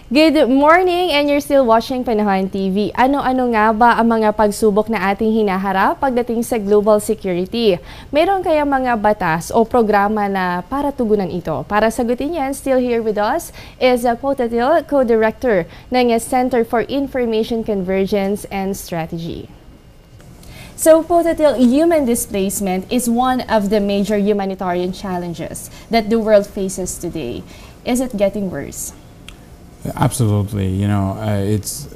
Good morning, and you're still watching Panahon TV. Ano-ano nga ba ang mga pagsubok na ating hinaharap pagdating sa global security? Meron kaya mga batas o programa na para tugunan ito? Para sagutin yan, still here with us is Potatil, co-director ng Center for Information Convergence and Strategy. So, Potatil, human displacement is one of the major humanitarian challenges that the world faces today. Is it getting worse? Absolutely. You know, it's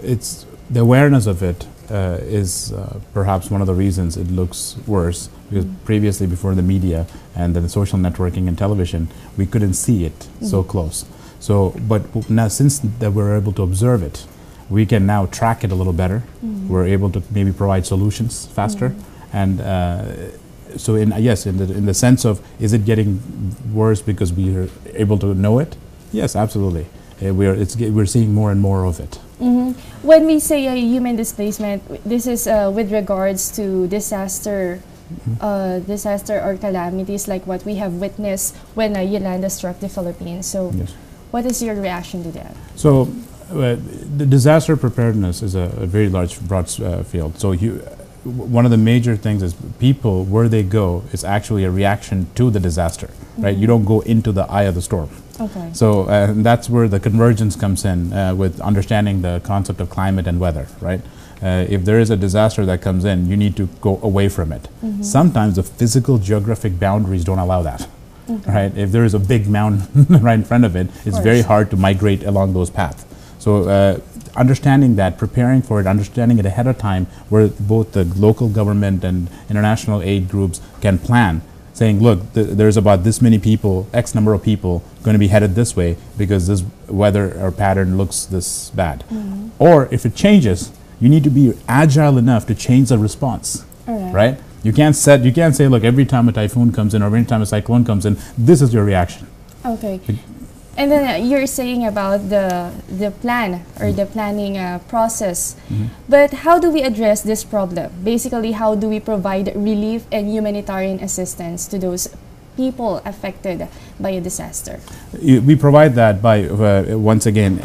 the awareness of it is perhaps one of the reasons it looks worse, because previously, before the media and then the social networking and television, we couldn't see it so close. So, but now since that we're able to observe it, we can now track it a little better. We're able to maybe provide solutions faster, and so in the sense of, is it getting worse because we are able to know it? Yes, absolutely. We're seeing more and more of it. When we say human displacement, this is with regards to disaster or calamities like what we have witnessed when Yolanda struck the Philippines. So, Yes. What is your reaction to that? So, the disaster preparedness is a very large, broad field. So, one of the major things is people, where they go, is actually a reaction to the disaster, right? You don't go into the eye of the storm. Okay. So that's where the convergence comes in with understanding the concept of climate and weather, right? If there is a disaster that comes in, you need to go away from it. Sometimes the physical geographic boundaries don't allow that, right? If there is a big mountain right in front of it, it's very hard to migrate along those paths. So understanding that, preparing for it, understanding it ahead of time, where both the local government and international aid groups can plan, saying, look, there's about this many people, X number of people going to be headed this way because this weather or pattern looks this bad. Or if it changes, you need to be agile enough to change the response, right? You can't say, look, every time a typhoon comes in or every time a cyclone comes in, this is your reaction. Okay. And then you're saying about the plan or the planning process. But how do we address this problem? Basically, how do we provide relief and humanitarian assistance to those people affected by a disaster? We provide that by, once again,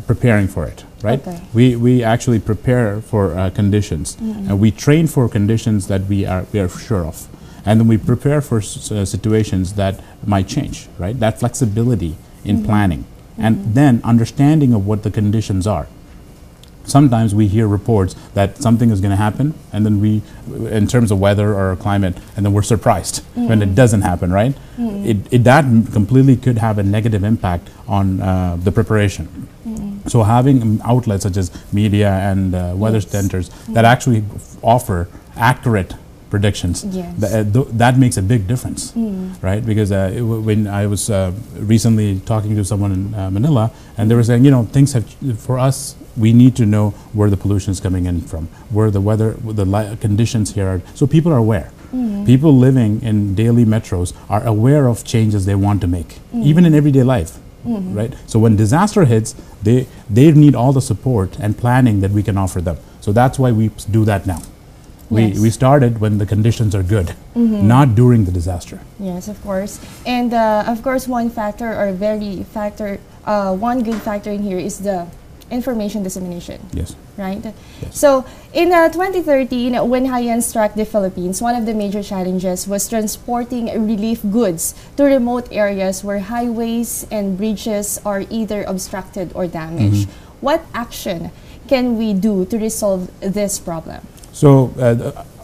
preparing for it, right? Okay. We actually prepare for conditions. And we train for conditions that we are sure of. And then we prepare for situations that might change, right? That flexibility in planning. And then understanding of what the conditions are. Sometimes we hear reports that something is going to happen, and then in terms of weather or climate, and then we're surprised when it doesn't happen, right? That completely could have a negative impact on the preparation. So having outlets such as media and weather centers that actually offer accurate predictions, that makes a big difference, right? Because when I was recently talking to someone in Manila, and they were saying, you know, things have, for us, we need to know where the pollution is coming in from, where the weather, the conditions here are, so people are aware. People living in daily metros are aware of changes they want to make, even in everyday life, right? So when disaster hits, they need all the support and planning that we can offer them. So that's why we do that now. We started when the conditions are good, not during the disaster. Yes, of course. And of course, one good factor in here is the information dissemination. Yes. Right? Yes. So, in 2013, when Haiyan struck the Philippines, one of the major challenges was transporting relief goods to remote areas where highways and bridges are either obstructed or damaged. What action can we do to resolve this problem? So,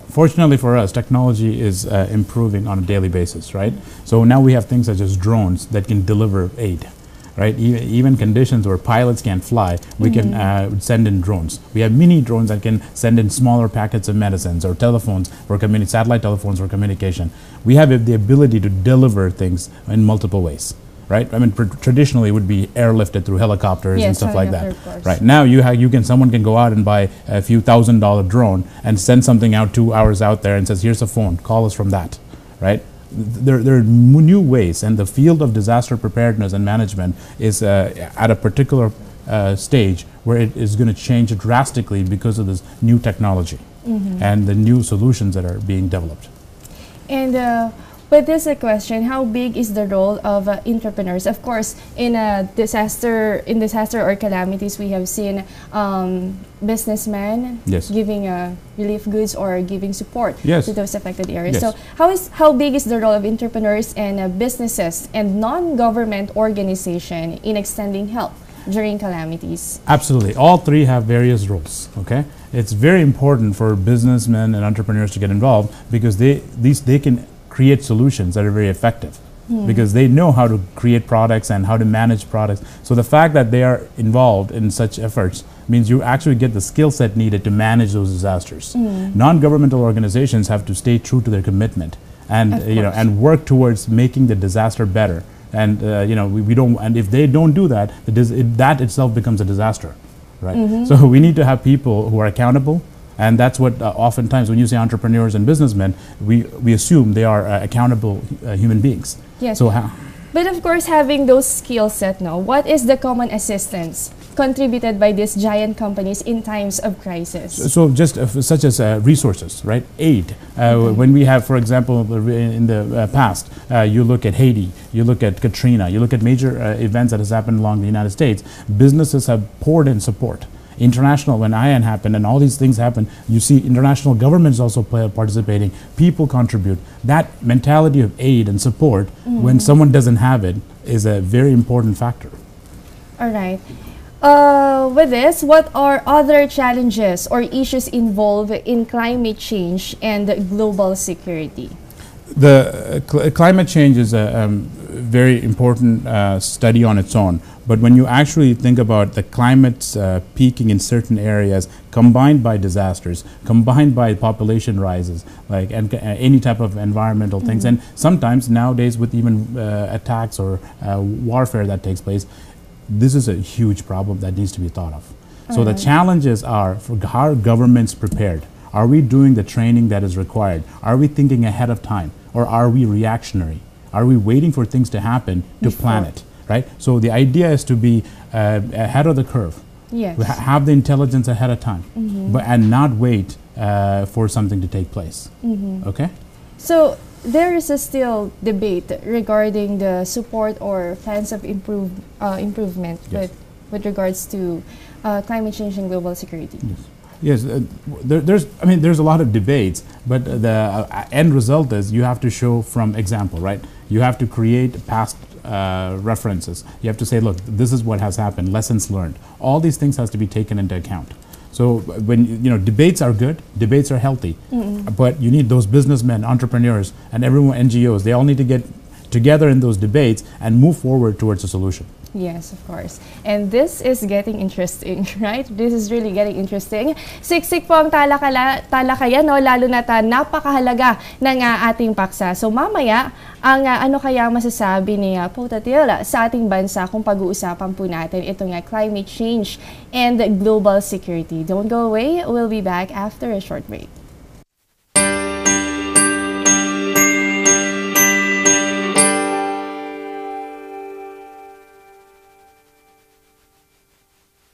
fortunately for us, technology is improving on a daily basis, right? So now we have things such as drones that can deliver aid, right? Even conditions where pilots can't fly, we can send in drones. We have mini drones that can send in smaller packets of medicines or telephones for satellite telephones for communication. We have the ability to deliver things in multiple ways. Right, I mean, traditionally it would be airlifted through helicopters and stuff like that. Right now, someone can go out and buy a few $1,000 drone and send something out 2 hours out there and says, "Here's a phone, call us from that." Right? There are new ways, and the field of disaster preparedness and management is at a particular stage where it is going to change drastically because of this new technology and the new solutions that are being developed. And But this is a question: how big is the role of entrepreneurs? Of course, in a disaster, or calamities, we have seen businessmen Yes. giving relief goods or giving support Yes. to those affected areas. Yes. So, how big is the role of entrepreneurs and businesses and non-government organization in extending help during calamities? Absolutely. All three have various roles, okay? It's very important for businessmen and entrepreneurs to get involved because they can create solutions that are very effective because they know how to create products and how to manage products. So the fact that they are involved in such efforts means you actually get the skill set needed to manage those disasters. Non-governmental organizations have to stay true to their commitment and and work towards making the disaster better. And we don't. And if they don't do that, that itself becomes a disaster, right? So we need to have people who are accountable, and that's what oftentimes when you say entrepreneurs and businessmen, we assume they are accountable human beings. Yes. So But of course, having those skill set now, what is the common assistance contributed by these giant companies in times of crisis? So just such as resources, right? Aid. When we have, for example, in the past, you look at Haiti, you look at Katrina, you look at major events that has happened along the United States, businesses have poured in support. International, when IAN happened and all these things happened, you see international governments also participating, people contribute. That mentality of aid and support, when someone doesn't have it, is a very important factor. All right. With this, what are other challenges or issues involved in climate change and global security? The climate change is a very important study on its own. But when you actually think about the climate's peaking in certain areas, combined by disasters, combined by population rises, like any type of environmental things, and sometimes nowadays with even attacks or warfare that takes place, this is a huge problem that needs to be thought of. So the challenges are, how are governments prepared? Are we doing the training that is required? Are we thinking ahead of time? Or are we reactionary? Are we waiting for things to happen to plan it? Right? So the idea is to be ahead of the curve. Yes. Have the intelligence ahead of time, and not wait for something to take place. Okay? So there is a still debate regarding the support or plans of improvement with regards to climate change and global security. Yes, there's a lot of debates, but the end result is you have to show from example, right? You have to create past references. You have to say, look, this is what has happened, lessons learned. All these things has to be taken into account. So when debates are good, debates are healthy, but you need those businessmen, entrepreneurs, and everyone, NGOs. They all need to get together in those debates and move forward towards a solution. Yes, of course. And this is getting interesting, right? This is really getting interesting. Siksik po ang talakayan, no? Lalo na napakahalaga ng ating paksa. So mamaya, ang ano kaya masasabi ni Potatil sa ating bansa kung pag-uusapan po natin itong climate change and global security. Don't go away. We'll be back after a short break.